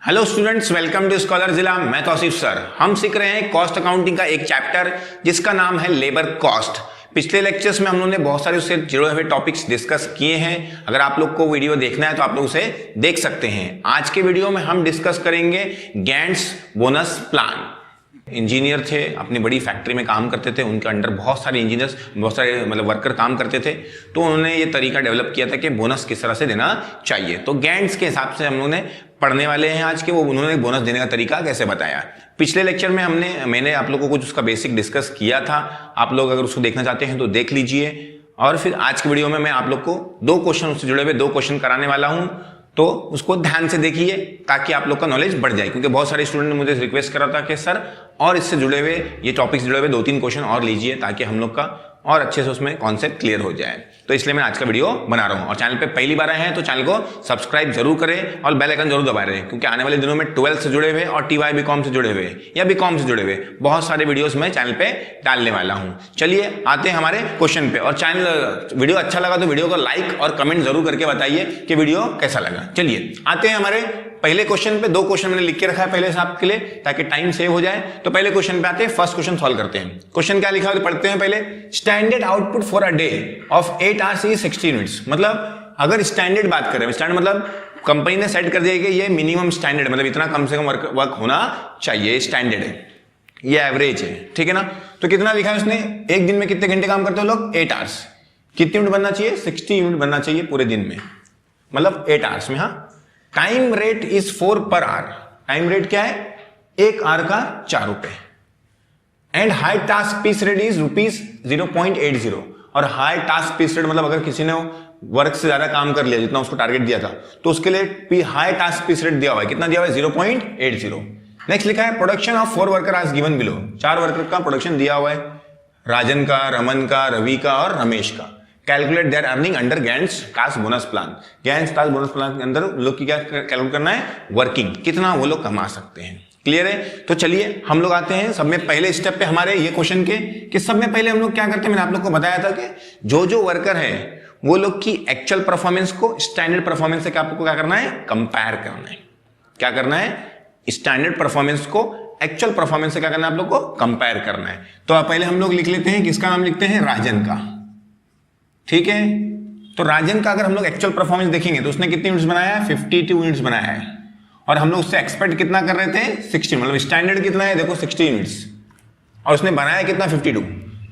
Hello students, welcome to scholar जिला। मैं Tausif sir. हम सीख रहे हैं कॉस्ट अकाउंटिंग का एक चैप्टर जिसका नाम है लेबर कॉस्ट। पिछले लेक्चर्स में हम लोगों ने बहुत सारे उससे जुड़े हुए टॉपिक्स डिस्कस किए हैं। अगर आप लोग को वीडियो देखना है तो आप लोग उसे देख सकते हैं। आज के वीडियो में हम डिस्कस करेंगे गैंट्स बोनस प्लान। इंजीनियर थे, अपनी बड़ी फैक्ट्री में काम करते थे, उनके अंडर बहुत सारे इंजीनियर्स, बहुत सारे वर्कर काम करते थे। तो उन्होंने ये तरीका डेवलप किया था कि बोनस किस तरह से देना चाहिए। तो गैंट्स के हिसाब से हम लोगों ने पढ़ने वाले हैं आज के, वो उन्होंने बोनस देने का तरीका कैसे बताया। पिछले लेक्चर में मैंने आप लोगों को कुछ उसका बेसिक डिस्कस किया था। आप लोग अगर उसको देखना चाहते हैं तो देख लीजिए। और फिर आज की वीडियो में मैं आप लोग को दो क्वेश्चन उससे जुड़े हुए दो क्वेश्चन कराने वाला हूं, तो उसको ध्यान से देखिए ताकि आप लोग का नॉलेज बढ़ जाए। क्योंकि बहुत सारे स्टूडेंट ने मुझे रिक्वेस्ट करा था कि सर और इससे जुड़े हुए ये टॉपिक्स जुड़े हुए 2-3 क्वेश्चन और लीजिए ताकि हम लोग का और अच्छे से उसमें कॉन्सेप्ट क्लियर हो जाए। तो इसलिए मैं आज का वीडियो बना रहा हूं। और चैनल पे पहली बार आए हैं तो चैनल को सब्सक्राइब जरूर करें और बेल आइकन जरूर दबा रहे, क्योंकि आने वाले दिनों में 12th से जुड़े हुए और TY BCom से जुड़े हुए या BCom से जुड़े हुए बहुत सारे वीडियोस मैं चैनल पे डालने वाला हूं। चलिए आते हैं हमारे क्वेश्चन पे। और वीडियो अच्छा लगा तो वीडियो को लाइक और कमेंट जरूर करके बताइए कि वीडियो कैसा लगा। चलिए आते हैं हमारे पहले क्वेश्चन पे। दो क्वेश्चन मैंने लिख के रखा है पहले से आपके लिए ताकि टाइम सेव हो जाए। तो पहले क्वेश्चन पे आते हैं, फर्स्ट क्वेश्चन सॉल्व करते हैं। क्वेश्चन क्या लिखा है पढ़ते हैं पहले। Standard output for a day of 8 hours is 60 minutes. मतलब अगर स्टैंडर्ड बात करें, स्टैंडर्ड मतलब कंपनी ने सेट कर दिया कि ये मिनिमम स्टैंडर्ड, मतलब इतना कम से कम वर्क होना चाहिए, स्टैंडर्ड है, ये एवरेज है, ठीक है ना। तो कितना लिखा है उसने, एक दिन में कितने घंटे काम करते हो लोग, 8 आवर्स। कितने यूनिट बनना चाहिए, 60 यूनिट बनना चाहिए पूरे दिन में, मतलब 8 आवर्स में। हाँ, time rate is 4 per hour. Time rate क्या है, 1 आवर का 4 रुपए। And high task piece rate is ₹0.80। और हाई टास्क पीस रेट मतलब अगर किसी ने वर्क से ज्यादा काम कर लिया, जितना उसको टारगेट दिया था, तो उसके लिए हाई टास्क पीस रेट दिया हुआ है। कितना दिया हुआ है, 0.80। नेक्स्ट लिखा है प्रोडक्शन ऑफ 4 वर्कर आज गिवन बिलो। 4 वर्कर का प्रोडक्शन दिया हुआ है, राजन का, रमन का, रवि का और रमेश का। Calculate their earning under Gantz task bonus plan. Gantz task bonus plan के अंदर लोग की क्या कैलकुलेट करना है, वर्किंग, कितना वो लोग कमा सकते हैं। क्लियर है। तो चलिए हम लोग आते हैं सब में पहले स्टेप पे हमारे ये क्वेश्चन के, कि सब में पहले हम लोग क्या करते हैं, मैंने आप लोग को बताया था कि जो वर्कर है वो लोग की एक्चुअल परफॉर्मेंस को स्टैंडर्ड परफॉर्मेंस से आपको क्या करना है, कंपेयर करना है। क्या करना है, स्टैंडर्ड परफॉर्मेंस को एक्चुअल परफॉर्मेंस से क्या करना है, आप लोग को कंपेयर करना है। तो पहले हम लोग लिख लेते हैं, किसका नाम लिखते हैं, राजन का, ठीक है। तो राजन का अगर हम लोग एक्चुअल परफॉर्मेंस देखेंगे तो उसने कितने यूनिट्स बनाया है, 52 यूनिट्स बनाया है। और हम लोग उससे एक्सपेक्ट कितना कर रहे थे, 60, मतलब स्टैंडर्ड कितना है, देखो 60 यूनिट्स, और उसने बनाया कितना, 52।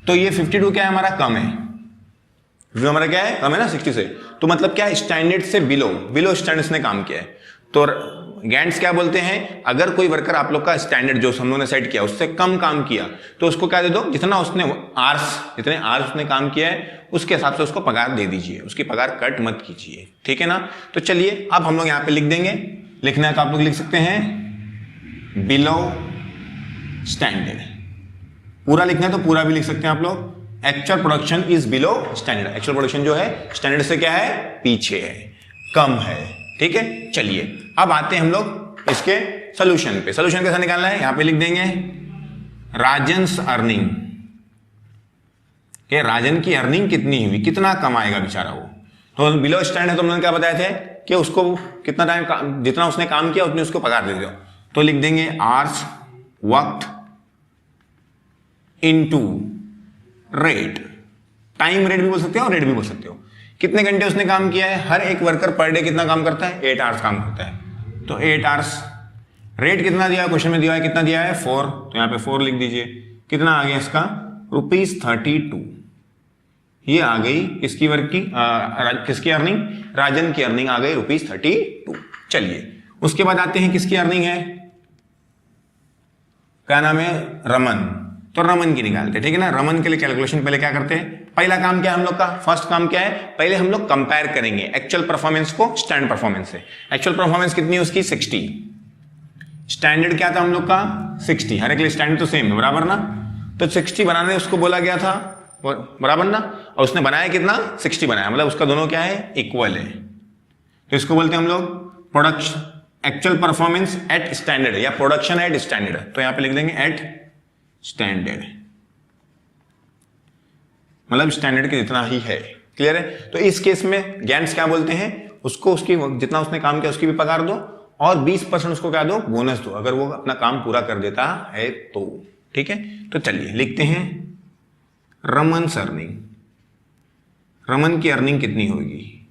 तो ये 52 क्या है, हमारा कम है। हमारा क्या है, कम है ना 60 से। तो मतलब क्या, स्टैंडर्ड से बिलो स्टैंडर्ड ने काम किया है। तो गैंट्स क्या बोलते हैं, अगर कोई वर्कर आप लोग का स्टैंडर्ड जो हम लोगों ने सेट किया उससे कम काम किया तो उसको क्या दे दो, जितना उसने जितने आवर्स उसने काम किया है उसके हिसाब से उसको पगार दे दीजिए, उसकी पगार कट मत कीजिए, ठीक है ना। तो चलिए अब हम लोग यहाँ पे लिख देंगे, लिखना है तो आप लोग लिख सकते हैं बिलो स्टैंडर्ड। पूरा लिखना है तो पूरा भी लिख सकते हैं आप लोग। Actual production is below standard. Actual production जो है स्टैंडर्ड से क्या है, पीछे है, कम है, ठीक है। चलिए अब आते हैं हम लोग इसके सोल्यूशन पे। सोल्यूशन कैसा निकालना है, यहां पे लिख देंगे राजन्स अर्निंग, कि राजन की अर्निंग कितनी हुई, कितना कमाएगा बेचारा वो। तो बिलो स्टैंडर्ड है तो हमने क्या बताए थे कि उसको कितना टाइम, जितना उसने काम किया उतनी उसको पगार दे दो। तो लिख देंगे आवर्स वक्त इनटू रेट। टाइम रेट भी बोल सकते हो और रेट भी बोल सकते हो। कितने घंटे उसने काम किया है, हर एक वर्कर पर डे कितना काम करता है, 8 आवर्स काम करता है। तो 8 आवर्स। रेट कितना दिया है, क्वेश्चन में दिया है कितना दिया है, 4। तो यहाँ पे 4 लिख दीजिए। कितना आ गया इसका, ₹32। ये आ गई किसकी वर्क की, किसकी अर्निंग, राजन की अर्निंग आ गई ₹32। चलिए उसके बाद आते हैं किसकी अर्निंग है, क्या नाम है, रमन। तो रमन की निकालते हैं, ठीक है ना। रमन के लिए कैलकुलेशन पहले क्या करते हैं, पहला काम क्या है हम लोग का, फर्स्ट काम क्या है, पहले हम लोग कंपेयर करेंगे एक्चुअल परफॉर्मेंस को स्टैंडर्ड परफॉर्मेंस से। एक्चुअल परफॉर्मेंस कितनी है उसकी, 60। स्टैंडर्ड क्या था हम लोग का, 60। हर एक लिए स्टैंडर्ड तो सेम है, बराबर ना। तो 60 बनाने उसको बोला गया था, बराबर ना। और उसने बनाया कितना, 60 बनाया, मतलब उसका दोनों क्या है, इक्वल है। तो इसको बोलते हैं हम लोग production, actual performance at standard या प्रोडक्शन एट स्टैंडर्ड। तो यहां पे लिख देंगे एट स्टैंडर्ड, मतलब स्टैंडर्ड के जितना ही है। क्लियर है। तो इस केस में गैंट्स क्या बोलते हैं, उसको उसकी जितना उसने काम किया उसकी भी पगार दो और 20% उसको क्या दो, बोनस दो, अगर वो अपना काम पूरा कर देता है तो। ठीक है, तो चलिए लिखते हैं रमन अर्निंग। रमन की अर्निंग कितनी होगी,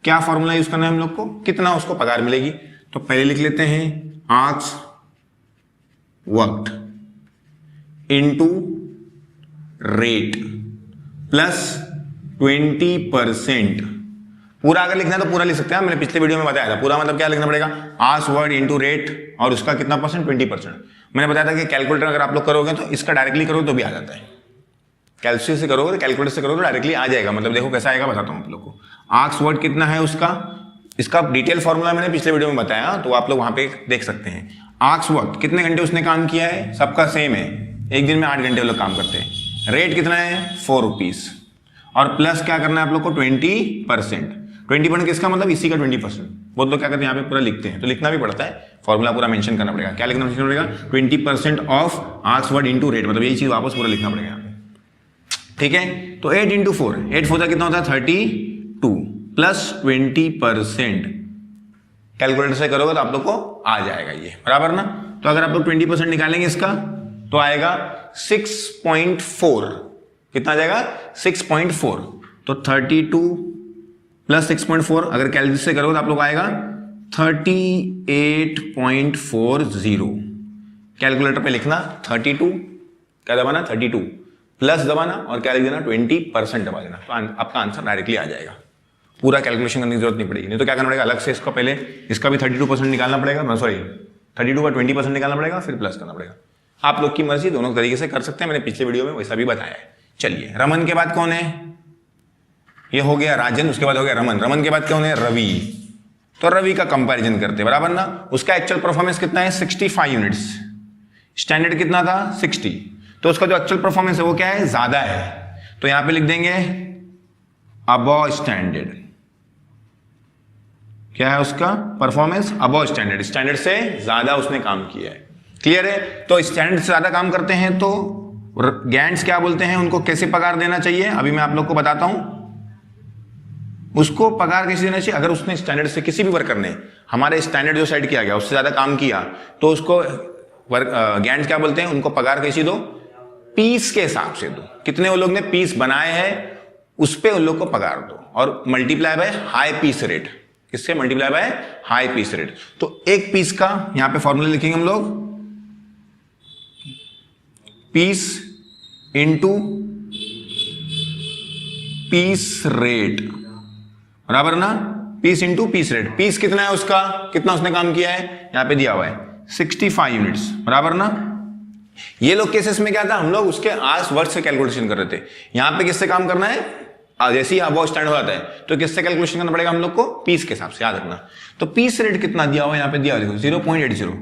क्या फॉर्मूला यूज करना है हम लोग को, कितना उसको पगार मिलेगी। तो पहले लिख लेते हैं hours worked into rate plus 20%। पूरा अगर लिखना है तो पूरा लिख सकते हैं, मैंने पिछले वीडियो में बताया था। पूरा मतलब क्या लिखना पड़ेगा, आवर्स वर्क्ड इनटू रेट और उसका कितना परसेंट, 20%। मैंने बताया था कि कैलकुलेटर अगर आप लोग करोगे तो इसका डायरेक्टली करोगे तो भी आ जाता है, कैलकुलेटर से करोगे, कैलकुलेटर से करोगे तो डायरेक्टली आ जाएगा। मतलब देखो कैसा आएगा, बताता हूं आप लोग को। आर्क्स वर्ड कितना है उसका, इसका डिटेल फॉर्मूला मैंने पिछले वीडियो में बताया, तो आप लोग वहां पे देख सकते हैं। आर्क्स वर्ड कितने घंटे उसने काम किया है, सबका सेम है, एक दिन में 8 घंटे लोग काम करते हैं। रेट कितना है, 4 रुपीज, और प्लस क्या करना है आप लोग को, 20%। 20% किसका मतलब, इसी का 20%। वो तो क्या करते हैं यहाँ पे पूरा लिखते हैं, तो लिखना भी पड़ता है, फॉर्मूला पूरा मेंशन करना पड़ेगा। क्या लिखना पड़ेगा, 20% of arcs word into rate, मतलब यही चीज वापस पूरा लिखना पड़ेगा यहाँ पे। ठीक है, तो 8 इंटू 4, 8 4 कितना होता है, 32 प्लस 20%। कैलकुलेटर से करोगे तो आप लोग को आ जाएगा ये, बराबर ना। तो अगर आप लोग 20% निकालेंगे इसका तो आएगा 6.4। कितना आ जाएगा, 6.4। तो 32 प्लस 6.4 अगर कैलकुलेटर से करोगे तो आप लोग आएगा 38.40। कैलकुलेटर पे लिखना 32, क्या दबाना, 32 प्लस दबाना, और क्या लिख देना, 20% दबा देना, तो आपका आंसर डायरेक्टली आ जाएगा। पूरा कैलकुलेशन करने की जरूरत नहीं पड़ेगी। नहीं तो क्या करना पड़ेगा, अलग से इसका पहले इसका भी 32% निकालना पड़ेगा, सॉरी 32 का 20% निकालना पड़ेगा, फिर प्लस करना पड़ेगा। आप लोग की मर्जी, दोनों तरीके से कर सकते हैं, मैंने पिछले वीडियो में वैसा भी बताया है। चलिए, रमन के बाद कौन है, ये हो गया राजन, उसके बाद हो गया रमन। रमन के बाद कौन है, रवि। तो रवि का कंपैरिजन करते हैं, बराबर ना। उसका एक्चुअल परफॉर्मेंस कितना है, 65 यूनिट्स, स्टैंडर्ड कितना था, 60। तो उसका जो एक्चुअल परफॉर्मेंस है वो क्या है, ज्यादा है, तो यहां पे लिख देंगे अबव स्टैंडर्ड। क्या है उसका परफॉर्मेंस, अबव स्टैंडर्ड, स्टैंडर्ड से ज्यादा उसने काम किया है। क्लियर है, तो स्टैंडर्ड से ज्यादा काम करते हैं तो गैंट्स क्या बोलते हैं, उनको कैसे पगार देना चाहिए, अभी मैं आप लोग को बताता हूं। उसको पगार कैसे देना चाहिए, अगर उसने स्टैंडर्ड से, किसी भी वर्कर ने हमारे स्टैंडर्ड जो सेट किया गया उससे ज्यादा काम किया, तो उसको गैंट्स क्या बोलते हैं, उनको पगार कैसी दो, पीस के हिसाब से दो। कितने वो लोग ने पीस बनाए हैं उस पे उन लोग को पगार दो, और multiply by high piece rate. किससे, multiply by high piece rate. तो एक पीस का यहां पे फॉर्मूला लिखेंगे हम लोग, पीस इंटू पीस रेट, बराबर ना। Piece into piece rate, piece कितना है उसका, कितना उसने काम किया है, यहां पे दिया हुआ है 65 यूनिट्स, बराबर ना। ये लोग केसेस में क्या था, हम लोग उसके आवर्स वर्क से कैलकुलेशन कर रहे थे। यहां पे किससे काम करना है, जैसे ही अबव स्टैंड हो जाता है तो किससे कैलकुलेशन करना पड़ेगा हम लोग को, पीस के हिसाब से, याद रखना। तो पीस रेट कितना दिया हुआ है, यहां पे दिया हुआ देखो 0.80।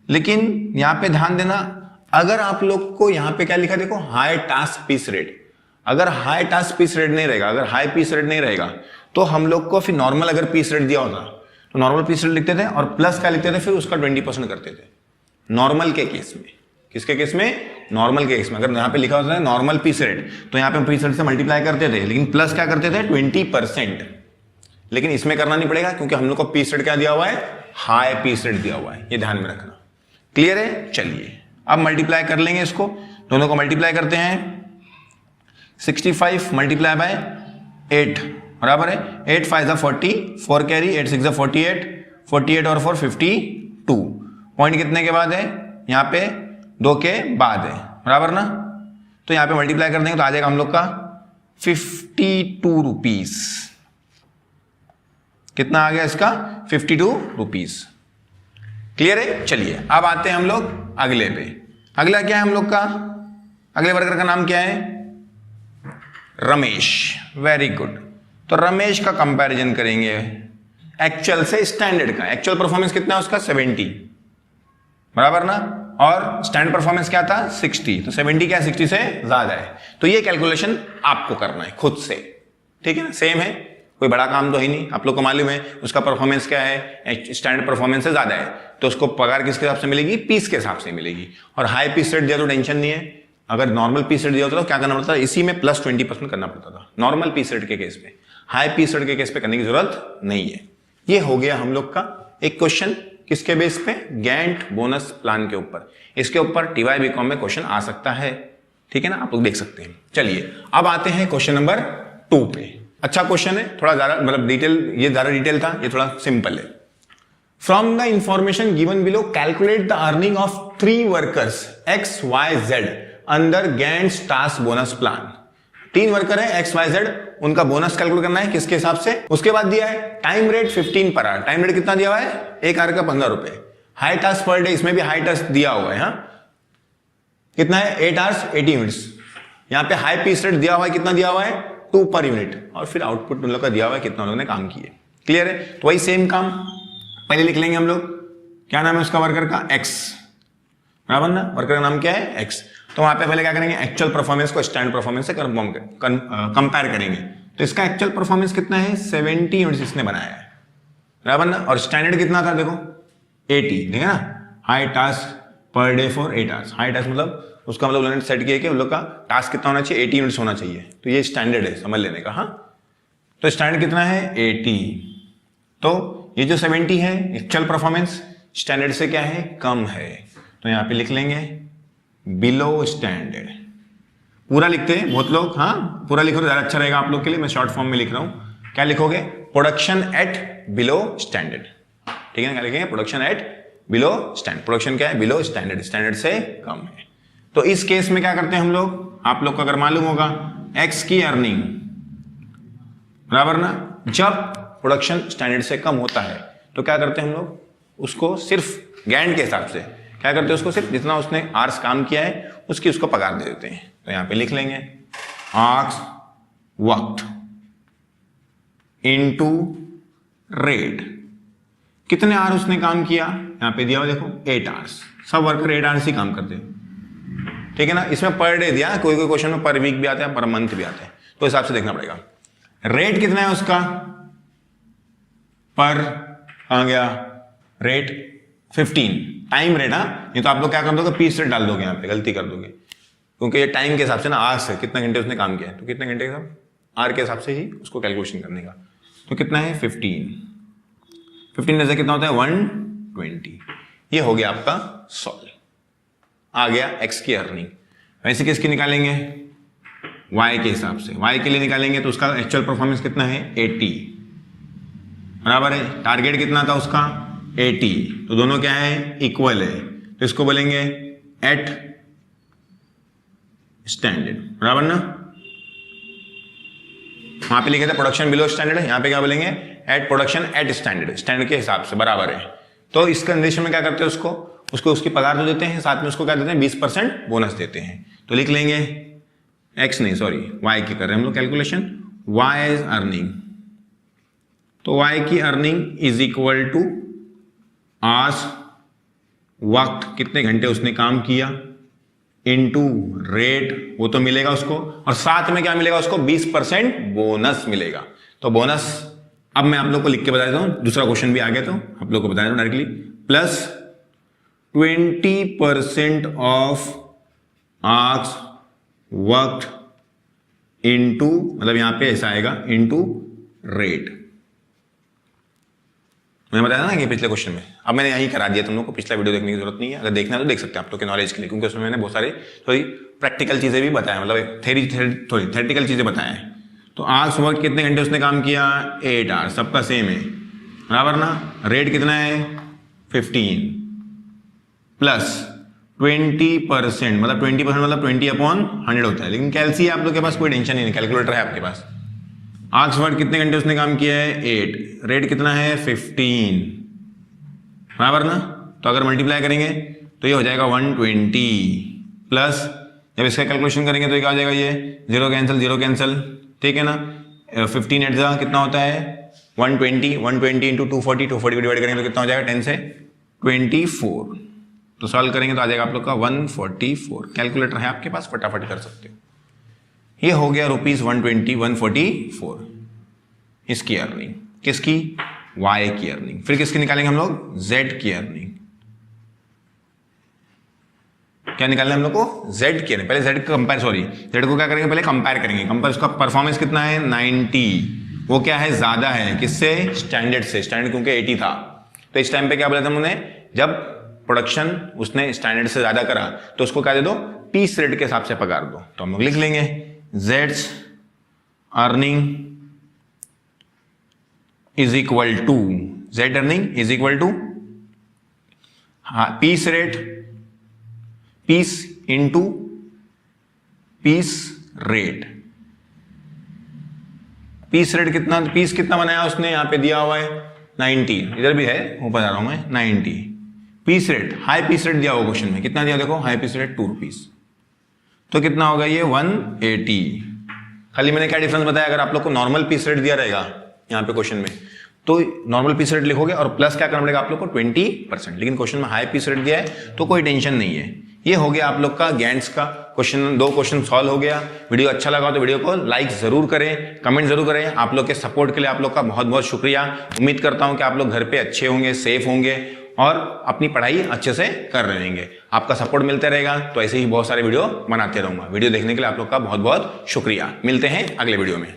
लेकिन यहां पे ध्यान देना, अगर आप लोग को यहां पे क्या लिखा देखो, हाई टास्क पीस रेट। अगर हाई टास्क पीस रेट नहीं रहेगा, अगर हाई पीस रेट नहीं रहेगा, तो हम लोग को फिर नॉर्मल अगर पीस रेट दिया होता तो नॉर्मल पीस रेट लिखते थे, और प्लस क्या लिखते थे, फिर उसका 20% करते थे नॉर्मल के केस में। किसके केस में, नॉर्मल के केस में। अगर यहां पे लिखा होता है नॉर्मल पीस रेट, तो यहां पे पीस रेट से मल्टीप्लाई करते थे, लेकिन प्लस क्या करते थे, 20%। लेकिन इसमें करना नहीं पड़ेगा, क्योंकि हम लोग को पीस रेट क्या दिया हुआ है, हाई पीस रेट दिया हुआ है, ये ध्यान में रखना। क्लियर है, चलिए अब मल्टीप्लाई कर लेंगे इसको, दोनों को मल्टीप्लाई करते हैं। 65 मल्टीप्लाई बाय 8 बराबर है 8 5 40, 4 कैरी, 8 6 48, 48 और 4 52। पॉइंट कितने के बाद है, यहां पे 2 के बाद है, बराबर ना। तो यहां पे मल्टीप्लाई कर देंगे तो आ जाएगा हम लोग का 52 रुपीज। कितना आ गया इसका, 52 रुपीज। क्लियर है, चलिए अब आते हैं हम लोग अगले पे। अगला क्या है हम लोग का, अगले वर्कर का नाम क्या है, रमेश। Very good. तो रमेश का कंपैरिजन करेंगे एक्चुअल से स्टैंडर्ड का। एक्चुअल परफॉर्मेंस कितना है उसका, 70, बराबर ना। और स्टैंडर्ड परफॉर्मेंस क्या था, 60। तो 70 क्या 60 से ज्यादा है। तो ये कैलकुलेशन आपको करना है खुद से, ठीक है ना, सेम है, कोई बड़ा काम तो ही नहीं। आप लोग को मालूम है उसका परफॉर्मेंस क्या है, स्टैंडर्ड परफॉर्मेंस से ज्यादा है, तो उसको पगार किसके हिसाब से मिलेगी, पीस के हिसाब से मिलेगी। और हाई पीस रेट दिया तो टेंशन नहीं है, अगर नॉर्मल पीस रेट दिया होता तो क्या करना पड़ता था, इसी में प्लस 20% करना पड़ता था नॉर्मल पीस रेट के केस पे। हाई पीस रेट के केस पे करने की जरूरत नहीं है। ये हो गया हम लोग का एक क्वेश्चन किसके बेस पे, गैंट बोनस प्लान के ऊपर। इसके ऊपर टीवाई बीकॉम में क्वेश्चन आ सकता है, ठीक है ना, आप लोग देख सकते हैं। चलिए अब आते हैं क्वेश्चन नंबर 2 पे। अच्छा क्वेश्चन है, थोड़ा ज्यादा मतलब डिटेल, ये ज्यादा डिटेल था, ये थोड़ा सिंपल है। From the information given below calculate the earning of 3 workers X Y Z under Gantt task bonus plan. 3 worker है एक्स वाई जेड, उनका बोनस कैलकुलेट करना है किसके हिसाब से। उसके बाद दिया है time rate 15 per hour. Time rate कितना दिया हुआ है, 1 आवर का 15 रुपए। हाई टास्क पर डे, इसमें भी हाई टास्क दिया हुआ है, कितना है 8 आवर्स 80 मिनट्स। यहां पे हाई पीस रेट दिया हुआ है, कितना दिया हुआ है 2 पर यूनिट, और फिर आउटपुट उन लोग का दिया हुआ है कितना लोगों ने काम किए। क्लियर है, तो वही सेम काम पहले लिख लेंगे हम लोग। क्या नाम है उसका वर्कर का, एक्स, बराबर ना, वर्कर का नाम क्या है एक्स। तो वहां पे पहले क्या करेंगे, एक्चुअल परफॉर्मेंस को स्टैंडर्ड परफॉर्मेंस से कंपेयर करेंगे। तो इसका एक्चुअल परफॉर्मेंस कितना है 70 यूनिट्स इसने बनाया है, बराबर ना, और स्टैंडर्ड कितना था देखो 80, ठीक है ना। High task per day for 8 hours, high task मतलब उसका मतलब उन्होंने सेट किया कि उन लोग का टास्क कितना होना चाहिए 80 यूनिट्स होना चाहिए। तो ये स्टैंडर्ड है समझ लेने का। हाँ, तो स्टैंडर्ड कितना है 80, तो ये जो 70 है एक्चुअल परफॉर्मेंस स्टैंडर्ड से क्या है कम है। तो यहां पे लिख लेंगे बिलो स्टैंडर्ड। पूरा लिखते हैं बहुत लोग, हाँ पूरा लिखो तो ज्यादा अच्छा रहेगा आप लोग के लिए। मैं शॉर्ट फॉर्म में लिख रहा हूं, क्या लिखोगे, प्रोडक्शन एट बिलो स्टैंडर्ड, ठीक है ना। क्या लिखेंगे, production at below standard. Production क्या है, बिलो स्टैंडर्ड, स्टैंडर्ड से कम है। तो इस केस में क्या करते हैं हम लोग, आप लोग को अगर मालूम होगा एक्स की अर्निंग, बराबर ना, जब प्रोडक्शन स्टैंडर्ड से कम होता है तो क्या करते हैं हम लोग, उसको सिर्फ गैंट के हिसाब से क्या करते हैं, उसको सिर्फ जितना उसने आवर्स काम किया है उसकी उसको पगार दे देते हैं। तो यहां पे लिख लेंगे आवर्स वक्त इनटू रेट, कितने आवर उसने काम किया, यहां पे दिया हुआ देखो 8 आवर्स। सब वर्कर 8 आवर्स ही काम करते हैं, ठीक है ना। इसमें पर डे दिया, कोई कोई क्वेश्चन में पर वीक भी आता है, पर मंथ भी आता है, तो हिसाब से देखना पड़ेगा। रेट कितना है उसका, पर आ गया रेट 15, टाइम रेट। हाँ, ये तो आप लोग क्या कर दोगे, पीस रेट डाल दोगे, यहाँ पे गलती कर दोगे, क्योंकि ये टाइम के हिसाब से ना, आज से कितने घंटे उसने काम किया है, तो कितने घंटे के हिसाब, आर के हिसाब से ही उसको कैलकुलेशन करने का। तो कितना है 15 जैसे कितना होता है 120। ये हो गया आपका सॉल्व, आ गया एक्स की अर्निंग। वैसे किसकी निकालेंगे, वाई के हिसाब से। वाई के लिए निकालेंगे तो उसका एक्चुअल परफॉर्मेंस कितना है 80, बराबर है। टारगेट कितना था उसका 80, तो दोनों क्या है इक्वल है, तो इसको बोलेंगे एट स्टैंडर्ड, बराबर ना। वहां पे लिखे थे प्रोडक्शन बिलो स्टैंडर्ड, यहां पे क्या बोलेंगे at production at standard, standard के हिसाब से, बराबर है। तो इस कंडीशन में क्या करते हैं, उसको उसकी पगार तो देते हैं, साथ में उसको क्या देते हैं 20% बोनस देते हैं। तो लिख लेंगे एक्स नहीं सॉरी वाई की कर रहे हैं हम लोग कैलकुलेशन, वाई इज अर्निंग, तो वाई की earning is equal two hours वक्त, कितने घंटे उसने काम किया, इनटू रेट, वो तो मिलेगा उसको, और साथ में क्या मिलेगा उसको 20% बोनस मिलेगा। तो बोनस अब मैं आप लोग को लिख के बता देता हूं, दूसरा क्वेश्चन भी आ गया तो आप लोग को बता देता हूं डायरेक्टली, प्लस 20% ऑफ आवर्स वक्त इनटू, मतलब यहां पे ऐसा आएगा इनटू रेट। मैंने बताया ना कि पिछले क्वेश्चन में, अब मैंने यही करा दिया, तुम लोग को पिछला वीडियो देखने की जरूरत नहीं है, अगर देखना है तो देख सकते हैं आप लोग के नॉलेज के लिए, क्योंकि उसमें मैंने बहुत सारे थोड़ी प्रैक्टिकल चीजें भी बताया, मतलब थोड़ी थेरेटिकल चीजें बताया है। तो आज वक्त कितने घंटे उसने काम किया 8 आवर्स, सबका सेम है, बराबर ना। रेट कितना है 15 प्लस 20%, मतलब 20% मतलब 20/100 होता है, लेकिन कैलसी है आप लोग के पास, कोई टेंशन नहीं, कैलकुलेटर है आपके पास। ऑक्सफोर्ड कितने घंटे उसने काम किया है 8, रेट कितना है 15, बराबर ना। तो अगर मल्टीप्लाई करेंगे तो ये हो जाएगा 120, प्लस जब इसका कैलकुलेशन करेंगे तो क्या हो जाएगा, ये 0 कैंसिल, ठीक है ना। 15 एट जा कितना होता है 120 इंटू 240 को डिवाइड करेंगे तो कितना हो जाएगा 10 से 24, तो सॉल्व करेंगे तो आ जाएगा आप लोग का 144। कैलकुलेटर है आपके पास, फटाफट कर सकते हो। ये हो गया ₹144 इसकी अर्निंग, किसकी वाई की अर्निंग। फिर किसकी निकालेंगे हम लोग, जेड की अर्निंग। क्या निकालना है हम लोग को, जेड की अर्निंग। पहले जेड का कंपेयर, सॉरी जेड को क्या करेंगे, पहले कंपेयर करेंगे। कंपेयर, उसका परफॉर्मेंस कितना है 90, वो क्या है ज्यादा है किससे, स्टैंडर्ड से, स्टैंडर्ड क्योंकि 80 था, तो इस टाइम पे क्या बोला था हमने, जब प्रोडक्शन उसने स्टैंडर्ड से ज्यादा करा तो उसको क्या दे दो, पीस रेट के हिसाब से पगार दो। तो हम लोग लिख लेंगे जेड्स earning is equal to, Z earning is equal to piece rate, piece into piece rate. Piece rate कितना, पीस कितना बनाया उसने, यहां पे दिया हुआ है 90, इधर भी है वो बता रहा हूं मैं 90। Piece rate, high piece rate दिया हुआ क्वेश्चन में, कितना दिया देखो, हाई पीस रेट 2 रुपीज, तो कितना होगा ये 180। खाली मैंने क्या डिफरेंस बताया, अगर आप लोग को नॉर्मल पीस रेट दिया रहेगा यहाँ पे क्वेश्चन में तो नॉर्मल पीस रेट लिखोगे और प्लस क्या करना पड़ेगा आप लोग को 20%, लेकिन क्वेश्चन में हाई पीस रेट दिया है तो कोई टेंशन नहीं है। ये हो गया आप लोग का गैंट्स का क्वेश्चन, 2 क्वेश्चन सॉल्व हो गया। वीडियो अच्छा लगा तो वीडियो को लाइक जरूर करें, कमेंट जरूर करें। आप लोग के सपोर्ट के लिए आप लोग का बहुत बहुत शुक्रिया। उम्मीद करता हूं कि आप लोग घर पे अच्छे होंगे, सेफ होंगे और अपनी पढ़ाई अच्छे से कर रहे होंगे। आपका सपोर्ट मिलते रहेगा तो ऐसे ही बहुत सारे वीडियो बनाते रहूंगा। वीडियो देखने के लिए आप लोग का बहुत बहुत शुक्रिया। मिलते हैं अगले वीडियो में।